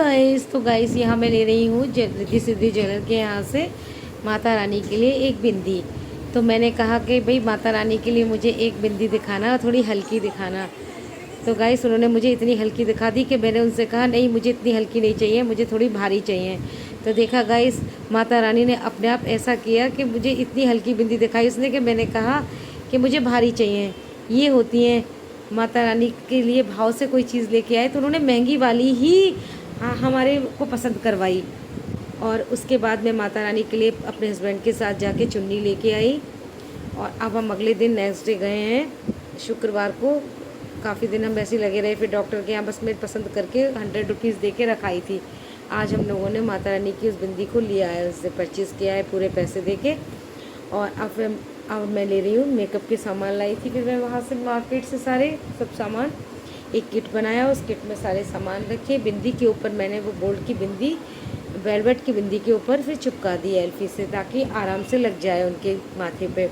Guys, तो guys यहाँ मैं ले रही हूँ रिद्धि सिद्धि ज्वेलर के यहाँ से माता रानी के लिए एक बिंदी। तो मैंने कहा कि भाई माता रानी के लिए मुझे एक बिंदी दिखाना, थोड़ी हल्की दिखाना। तो गाइस उन्होंने मुझे इतनी हल्की दिखा दी कि मैंने उनसे कहा नहीं, मुझे इतनी हल्की नहीं चाहिए, मुझे थोड़ी भारी चाहिए। तो देखा गाइस, माता रानी ने अपने आप ऐसा किया कि मुझे इतनी हल्की बिंदी दिखाई उसने कि मैंने कहा कि मुझे भारी चाहिए। ये होती हैं माता रानी के लिए भाव से कोई चीज़ लेके आए तो उन्होंने महंगी वाली ही हमारे को पसंद करवाई। और उसके बाद मैं माता रानी के लिए अपने हस्बैंड के साथ जाके चुन्नी लेके आई। और अब हम अगले दिन नेक्स्ट डे गए हैं शुक्रवार को। काफ़ी दिन हम ऐसे ही लगे रहे, फिर डॉक्टर के यहाँ बस मैं पसंद करके 100 रुपीज़ दे के रखाई थी। आज हम लोगों ने माता रानी की उस बिंदी को लिया है, उससे परचेज़ किया है पूरे पैसे दे के। और अब मैं ले रही हूँ मेकअप के सामान लाई थी फिर मैं वहाँ से मार्केट से सारे सब सामान एक किट बनाया, उस किट में सारे सामान रखे। बिंदी के ऊपर मैंने वो गोल्ड की बिंदी वेलवेट की बिंदी के ऊपर फिर चिपका दी एल्फी से, ताकि आराम से लग जाए उनके माथे पे।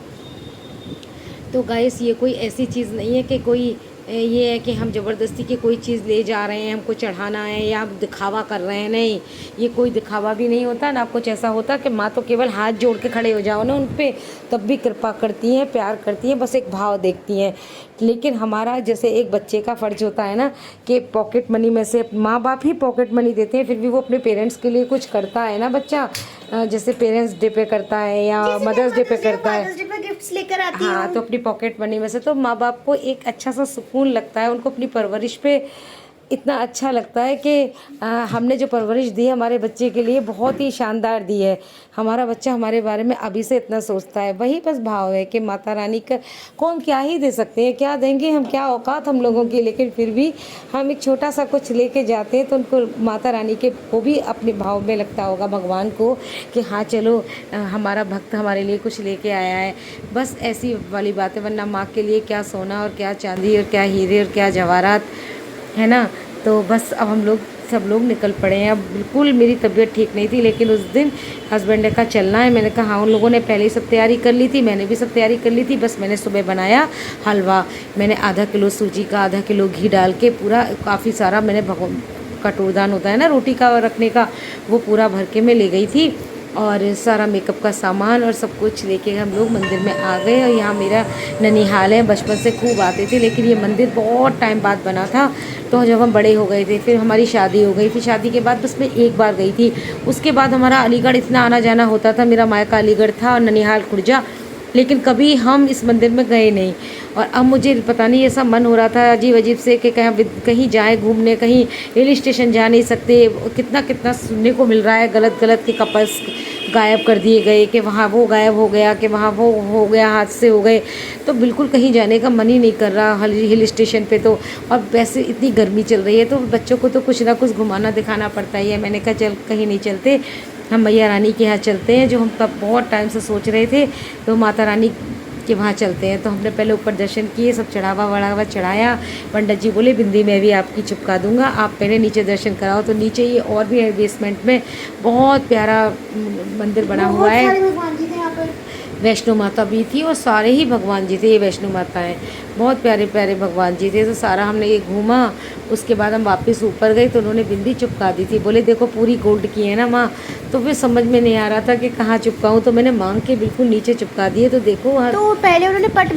तो गाइस ये कोई ऐसी चीज़ नहीं है कि कोई ये है कि हम ज़बरदस्ती की कोई चीज़ ले जा रहे हैं, हमको चढ़ाना है या दिखावा कर रहे हैं। नहीं, ये कोई दिखावा भी नहीं होता ना कुछ ऐसा होता कि माँ तो केवल हाथ जोड़ के खड़े हो जाओ ना उन पर, तब भी कृपा करती हैं, प्यार करती हैं, बस एक भाव देखती हैं। लेकिन हमारा जैसे एक बच्चे का फ़र्ज होता है ना कि पॉकेट मनी में से माँ बाप ही पॉकेट मनी देते हैं, फिर भी वो अपने पेरेंट्स के लिए कुछ करता है ना बच्चा, जैसे पेरेंट्स डे पे करता है या मदर्स डे पे करता है, गिफ्ट्स लेकर आती हाँ, तो अपनी पॉकेट मनी में से तो माँ बाप को एक अच्छा सा सुकून लगता है, उनको अपनी परवरिश पे इतना अच्छा लगता है कि हमने जो परवरिश दी है हमारे बच्चे के लिए बहुत ही शानदार दी है। हमारा बच्चा हमारे बारे में अभी से इतना सोचता है, वही बस भाव है कि माता रानी का को हम क्या ही दे सकते हैं, क्या देंगे हम, क्या औकात हम लोगों की। लेकिन फिर भी हम एक छोटा सा कुछ लेके जाते हैं तो उनको माता रानी के को भी अपने भाव में लगता होगा भगवान को कि हाँ चलो हमारा भक्त हमारे लिए कुछ लेके आया है। बस ऐसी वाली बात है, वरना माँ के लिए क्या सोना और क्या चांदी और क्या हीरे और क्या जवाहरात है ना। तो बस अब हम लोग सब लोग निकल पड़े हैं। अब बिल्कुल मेरी तबीयत ठीक नहीं थी, लेकिन उस दिन हस्बैंड ने कहा चलना है। मैंने कहा हाँ, उन लोगों ने पहले ही सब तैयारी कर ली थी, मैंने भी सब तैयारी कर ली थी। बस मैंने सुबह बनाया हलवा, मैंने आधा किलो सूजी का आधा किलो घी डाल के पूरा काफ़ी सारा मैंने कटोरदान होता है ना रोटी का रखने का, वो पूरा भर के मैं ले गई थी। और सारा मेकअप का सामान और सब कुछ लेके हम लोग मंदिर में आ गए। और यहाँ मेरा ननिहाल है, बचपन से खूब आते थे, लेकिन ये मंदिर बहुत टाइम बाद बना था। तो जब हम बड़े हो गए थे फिर हमारी शादी हो गई, फिर शादी के बाद बस मैं एक बार गई थी। उसके बाद हमारा अलीगढ़ इतना आना जाना होता था, मेरा मायका अलीगढ़ था और ननिहाल खुर्जा, लेकिन कभी हम इस मंदिर में गए नहीं। और अब मुझे पता नहीं ऐसा मन हो रहा था अजीब अजीब से कि कहीं जाए घूमने, कहीं हिल स्टेशन जा नहीं सकते। कितना कितना सुनने को मिल रहा है गलत गलत कि कपल्स गायब कर दिए गए, कि वहाँ वो गायब हो गया, कि वहाँ वो हो गया, हादसे हो गए। तो बिल्कुल कहीं जाने का मन ही नहीं कर रहा हिल स्टेशन पे तो। और वैसे इतनी गर्मी चल रही है तो बच्चों को तो कुछ ना कुछ घुमाना दिखाना पड़ता ही है। मैंने कहा चल कहीं नहीं चलते, हम मैया रानी के यहाँ चलते हैं, जो हम तब बहुत टाइम से सोच रहे थे, तो माता रानी के वहाँ चलते हैं। तो हमने पहले ऊपर दर्शन किए, सब चढ़ावा वढ़ावा चढ़ाया। पंडित जी बोले बिंदी मैं भी आपकी चिपका दूंगा, आप पहले नीचे दर्शन कराओ। तो नीचे ये और भी है बेसमेंट में, बहुत प्यारा मंदिर बना हुआ है। वैष्णो माता भी थी और सारे ही भगवान जी थे, ये वैष्णो माता है, बहुत प्यारे प्यारे भगवान जी थे। तो सारा हमने ये घूमा। उसके बाद हम वापस ऊपर गए तो उन्होंने बिंदी चिपका दी थी, बोले देखो पूरी गोल्ड की है ना माँ। तो फिर समझ में नहीं आ रहा था कि कहाँ चिपकाऊँ, तो मैंने मांग के बिल्कुल नीचे चिपका दिए। तो देखो तो पहले उन्होंने पट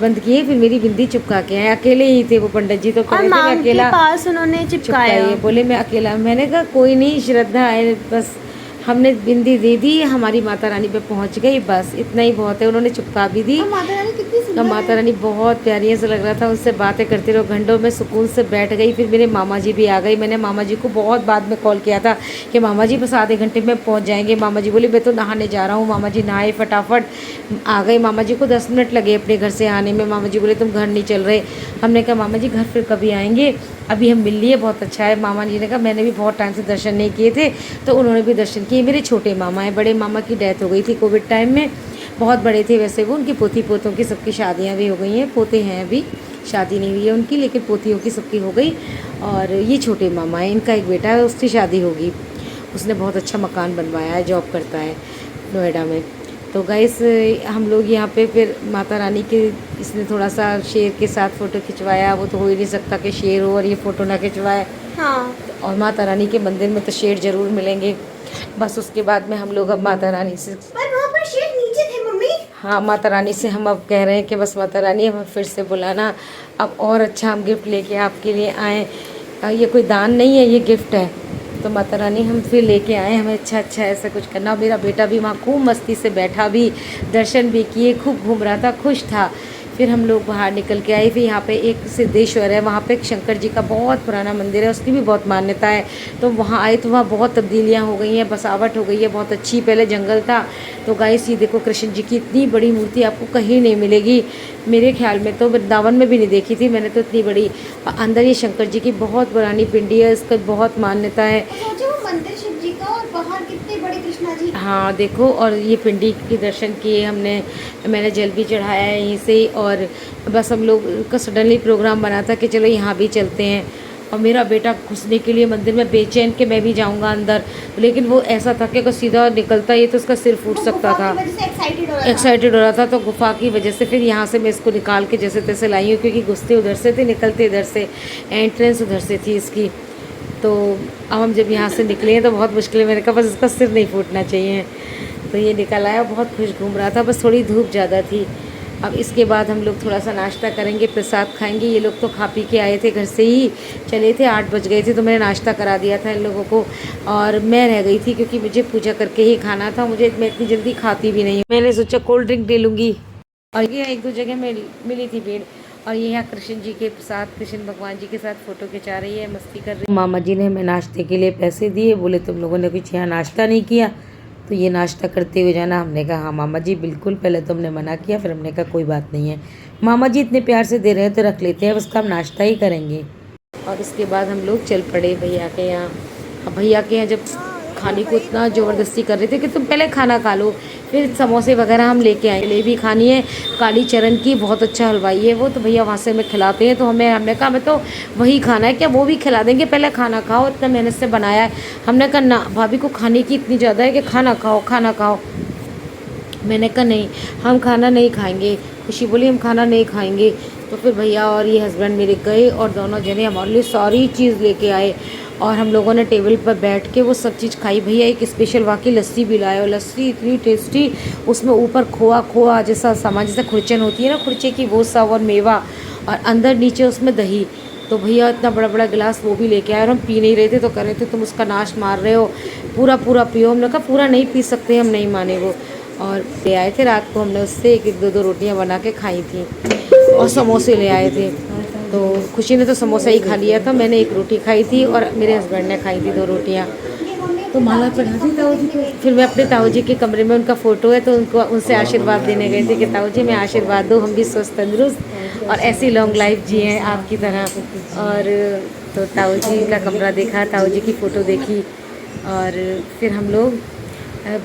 बंद किए, फिर मेरी बिंदी चिपका के आए। अकेले ही थे वो पंडित जी, तो कह रहे थे मैं अकेला, पास उन्होंने चिपकाया। बोले मैं अकेला। मैंने कहा कोई नहीं, श्रद्धा है, बस हमने बिंदी दे दी, हमारी माता रानी पे पहुंच गई, बस इतना ही बहुत है। उन्होंने चिपका भी दी। माता रानी कितनी सुंदर है। माता रानी बहुत प्यारी है, ऐसा लग रहा था उनसे बातें करते रहो, घंटों में सुकून से बैठ गई। फिर मेरे मामा जी भी आ गई। मैंने मामा जी को बहुत बाद में कॉल किया था कि मामा जी बस आधे घंटे में पहुंच जाएंगे। मामा जी बोले मैं तो नहाने जा रहा हूँ। मामा जी नहाए, फटाफट आ गए। मामा जी को 10 मिनट लगे अपने घर से आने में। मामा जी बोले तुम घर नहीं चल रहे। हमने कहा मामा जी घर फिर कभी आएंगे, अभी हम मिल लिए, बहुत अच्छा है। मामा जी ने कहा मैंने भी बहुत टाइम से दर्शन नहीं किए थे, तो उन्होंने भी दर्शन किए। मेरे छोटे मामा हैं, बड़े मामा की डेथ हो गई थी कोविड टाइम में, बहुत बड़े थे वैसे वो। उनकी पोती पोतों की सबकी शादियां भी हो गई हैं, पोते हैं अभी, शादी नहीं हुई है उनकी, लेकिन पोतियों की सबकी हो गई। और ये छोटे मामा हैं, इनका एक बेटा है, उसकी शादी होगी। उसने बहुत अच्छा मकान बनवाया है, जॉब करता है नोएडा में। तो गाइस हम लोग यहाँ पे फिर माता रानी के इसने थोड़ा सा शेर के साथ फ़ोटो खिंचवाया। वो तो हो ही नहीं सकता कि शेर हो और ये फ़ोटो ना खिंचवाए। हाँ। और माता रानी के मंदिर में तो शेर ज़रूर मिलेंगे। बस उसके बाद में हम लोग अब माता रानी से, पर वहाँ पर शेर नीचे थे मम्मी। हाँ, माता रानी से हम अब कह रहे हैं कि बस माता रानी हमें फिर से बुलाना, अब और अच्छा हम गिफ्ट लेके आपके लिए आएँ। ये कोई दान नहीं है, ये गिफ्ट है। तो माता रानी हम फिर लेके आए, हमें अच्छा ऐसा कुछ करना। मेरा बेटा भी वहाँ खूब मस्ती से बैठा भी, दर्शन भी किए, खूब घूम रहा था, खुश था। फिर हम लोग बाहर निकल के आए। फिर यहाँ पे एक सिद्धेश्वर है, वहाँ पे एक शंकर जी का बहुत पुराना मंदिर है, उसकी भी बहुत मान्यता है। तो वहाँ आए तो वहाँ बहुत तब्दीलियाँ हो गई हैं, बसावट हो गई है बहुत अच्छी। पहले जंगल था। तो गाइस ये देखो, कृष्ण जी की इतनी बड़ी मूर्ति आपको कहीं नहीं मिलेगी। मेरे ख्याल में तो वृंदावन में भी नहीं देखी थी मैंने तो इतनी बड़ी। अंदर ये शंकर जी की बहुत पुरानी पिंडी है, इसका बहुत मान्यता है। सोचो वो मंदिर शिव जी का और बाहर कितने बड़े कृष्णा जी। हाँ देखो, और ये पिंडी के दर्शन किए हमने। मैंने जल भी चढ़ाया है यहीं से ही। और बस हम लोग का सडनली प्रोग्राम बना था कि चलो यहाँ भी चलते हैं। और मेरा बेटा घुसने के लिए मंदिर में बेचैन कि मैं भी जाऊँगा अंदर, लेकिन वो ऐसा था कि अगर सीधा निकलता ये तो उसका सिर फूट सकता था। एक्साइटेड हो रहा था। तो गुफा की वजह से फिर यहाँ से मैं इसको निकाल के जैसे तैसे लाई हूँ, क्योंकि घुसते उधर से थे, निकलते इधर से, एंट्रेंस उधर से थी इसकी। तो अब हम जब यहाँ से निकले तो बहुत मुश्किल है, मैंने कहा बस इसका सिर नहीं फूटना चाहिए। तो ये निकल आया, बहुत खुश घूम रहा था, बस थोड़ी धूप ज़्यादा थी। अब इसके बाद हम लोग थोड़ा सा नाश्ता करेंगे, प्रसाद खाएंगे। ये लोग तो खा पी के आए थे, घर से ही चले थे, 8 बज गए थे। तो मैंने नाश्ता करा दिया था इन लोगों को, और मैं रह गई थी क्योंकि मुझे पूजा करके ही खाना था। मैं इतनी जल्दी खाती भी नहीं, मैंने सोचा कोल्ड ड्रिंक ले लूँगी। और ये 1-2 जगह में मिली थी भीड़। और ये यहाँ कृष्ण जी के साथ, कृष्ण भगवान जी के साथ फ़ोटो खिंचा रही है, मस्ती कर रही है। मामा जी ने हमें नाश्ते के लिए पैसे दिए, बोले तुम लोगों ने कुछ यहाँ नाश्ता नहीं किया तो ये नाश्ता करते हुए जाना। हमने कहा हाँ मामा जी बिल्कुल, पहले तो हमने मना किया, फिर हमने कहा कोई बात नहीं है, मामा जी इतने प्यार से दे रहे हैं तो रख लेते हैं, उसका हम नाश्ता ही करेंगे। और इसके बाद हम लोग चल पड़े भैया के यहाँ। अब भैया के यहाँ जब खाने को इतना ज़बरदस्ती कर रहे थे कि तुम पहले खाना खा लो, फिर समोसे वगैरह हम लेके आए। ले भी खानी है, काली चरण की बहुत अच्छा हलवाई है वो, तो भैया वहाँ से हमें खिलाते हैं। तो हमने कहा हमें तो वही खाना है, क्या वो भी खिला देंगे, पहले खाना खाओ, इतना मेहनत से बनाया है। हमने कहा ना, भाभी को खाने की इतनी ज़्यादा है कि खाना खाओ खाना खाओ। मैंने कहा नहीं, हम खाना नहीं खाएंगे। खुशी बोली हम खाना नहीं खाएंगे। तो फिर भैया और ये हस्बैंड मेरे गए और दोनों जने हमारे लिए सारी चीज़ लेके आए। और हम लोगों ने टेबल पर बैठ के वो सब चीज़ खाई। भैया एक स्पेशल वाकई लस्सी भी लाए, और लस्सी इतनी टेस्टी, उसमें ऊपर खोआ जैसा सामान, जैसे खुरचन होती है ना खुरचे की, वो सब, और मेवा, और अंदर नीचे उसमें दही। तो भैया इतना बड़ा गिलास वो भी लेके आए, और हम पी नहीं रहे थे तो कह रहे थे तुम उसका नाश मार रहे हो, पूरा पियो। हमने कहा पूरा नहीं पी सकते, हम नहीं माने वो। और ले आए थे रात को, हमने उससे 1-2 रोटियां बना के खाई थी, और समोसे ले आए थे। तो खुशी ने तो समोसा ही खा लिया था, मैंने 1 रोटी खाई थी और मेरे हस्बैंड ने खाई थी 2 रोटियां। तो माला चढ़ा दी ताऊ जी को। फिर मैं अपने ताऊ जी के कमरे में, उनका फ़ोटो है तो उनसे आशीर्वाद देने गए थे कि ताऊ जी मैं आशीर्वाद दूँ, हम भी स्वस्थ तंदुरुस्त और ऐसी लॉन्ग लाइफ जिए आपकी तरह। और तो ताऊ जी का कमरा देखा, ताऊ जी की फ़ोटो देखी, और फिर हम लोग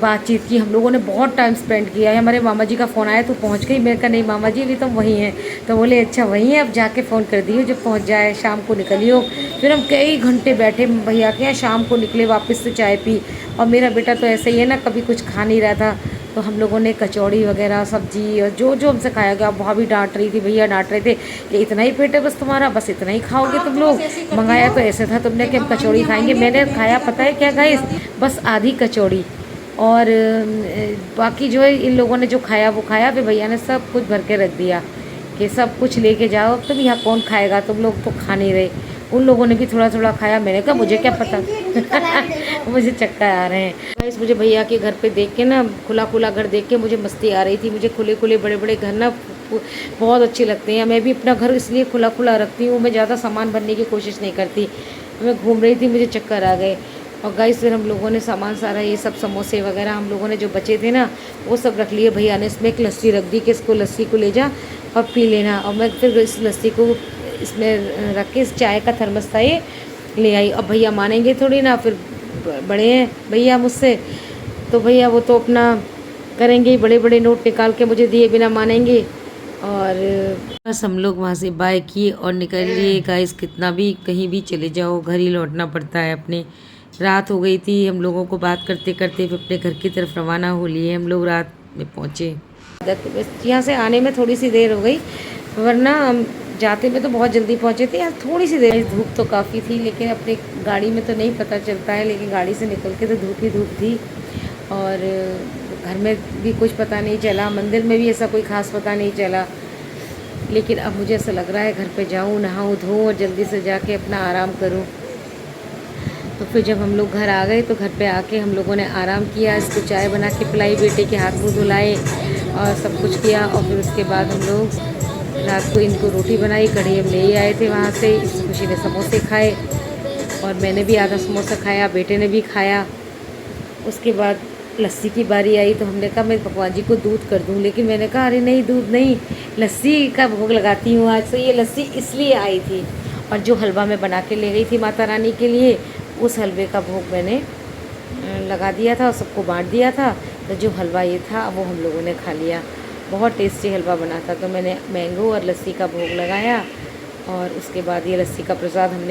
बातचीत की। हम लोगों ने बहुत टाइम स्पेंड किया है। हमारे मामा जी का फ़ोन आया, तो पहुंच गई? मैं कहा नहीं मामा जी अभी तो वहीं हैं। तो बोले अच्छा वहीं है, अब जाके फ़ोन कर दियो जब पहुंच जाए, शाम को निकलियो। फिर हम कई घंटे बैठे भैया के यहाँ, शाम को निकले वापस से चाय पी। और मेरा बेटा तो ऐसे ही है ना, कभी कुछ खा नहीं रहा था, तो हम लोगों ने कचौड़ी वगैरह सब्जी और जो हमसे खाया गया। वहाँ भी डांट रही थी, भैया डांट रहे थे कि इतना ही पेट है बस तुम्हारा, बस इतना ही खाओगे तुम लोग, मंगाया तो ऐसे था तुमने कि हम कचौड़ी खाएंगे। मैंने खाया पता है क्या गाइस, बस आधी कचौड़ी, और बाकी जो है इन लोगों ने जो खाया वो खाया। फिर भैया ने सब कुछ भर के रख दिया कि सब कुछ लेके जाओ, अब तुम यहाँ कौन खाएगा, तुम लोग तो खा नहीं रहे। उन लोगों ने भी थोड़ा थोड़ा खाया। मैंने कहा मुझे क्या पता मुझे चक्कर आ रहे हैं गाइस। मुझे भैया के घर पे देख के ना, खुला घर देख के मुझे मस्ती आ रही थी। मुझे खुले बड़े घर ना बहुत अच्छे लगते हैं। मैं भी अपना घर इसलिए खुला रखती हूँ, मैं ज़्यादा सामान भरने की कोशिश नहीं करती। मैं घूम रही थी, मुझे चक्कर आ गए। और गाइस फिर हम लोगों ने सामान सारा, ये सब समोसे वगैरह हम लोगों ने जो बचे थे ना, वो सब रख लिए। भैया ने इसमें एक लस्सी रख दी कि इसको लस्सी को ले जा और पी लेना। और मैं फिर इस लस्सी को इसमें रख के, इस चाय का थर्मस था ये, ले आई। अब भैया मानेंगे थोड़ी ना, फिर बड़े हैं भैया मुझसे, तो भैया वो तो अपना करेंगे ही, बड़े नोट निकाल के मुझे दिए बिना मानेंगे। और बस हम लोग वहाँ से बाय किए और निकल लिए। गाइस कितना भी कहीं भी चले जाओ, घर ही लौटना पड़ता है अपने। रात हो गई थी, हम लोगों को बात करते करते अपने घर की तरफ रवाना हो लिए हम लोग। रात में पहुँचे। यहाँ से आने में थोड़ी सी देर हो गई, वरना हम जाते में तो बहुत जल्दी पहुँचे थे। यहाँ थोड़ी सी देर, धूप तो काफ़ी थी, लेकिन अपनी गाड़ी में तो नहीं पता चलता है, लेकिन गाड़ी से निकल के तो धूप ही धूप थी। और घर में भी कुछ पता नहीं चला, मंदिर में भी ऐसा कोई ख़ास पता नहीं चला। लेकिन अब मुझे ऐसा लग रहा है घर पे जाऊँ, नहाऊँ धोऊँ और जल्दी से जाके अपना आराम करूँ। तो फिर जब हम लोग घर आ गए तो घर पे आके हम लोगों ने आराम किया, इसको चाय बना के पिलाई, बेटे के हाथ मुँह धुलाए और सब कुछ किया। और फिर उसके बाद हम लोग रात को इनको रोटी बनाई, कढ़ी हम ले आए थे वहाँ से। इस खुशी ने समोसे खाए और मैंने भी आधा समोसा खाया, बेटे ने भी खाया। उसके बाद लस्सी की बारी आई तो हमने कहा मैं भगवान जी को दूध कर दूं, लेकिन मैंने कहा अरे नहीं, दूध नहीं, लस्सी का भोग लगाती हूँ आज। तो ये लस्सी इसलिए आई थी। और जो हलवा मैं बना के ले गई थी माता रानी के लिए, उस हलवे का भोग मैंने लगा दिया था और सबको बांट दिया था। तो जो हलवा ये था वो हम लोगों ने खा लिया। बहुत टेस्टी हलवा बना था। तो मैंने मैंगो और लस्सी का भोग लगाया और उसके बाद ये लस्सी का प्रसाद हमने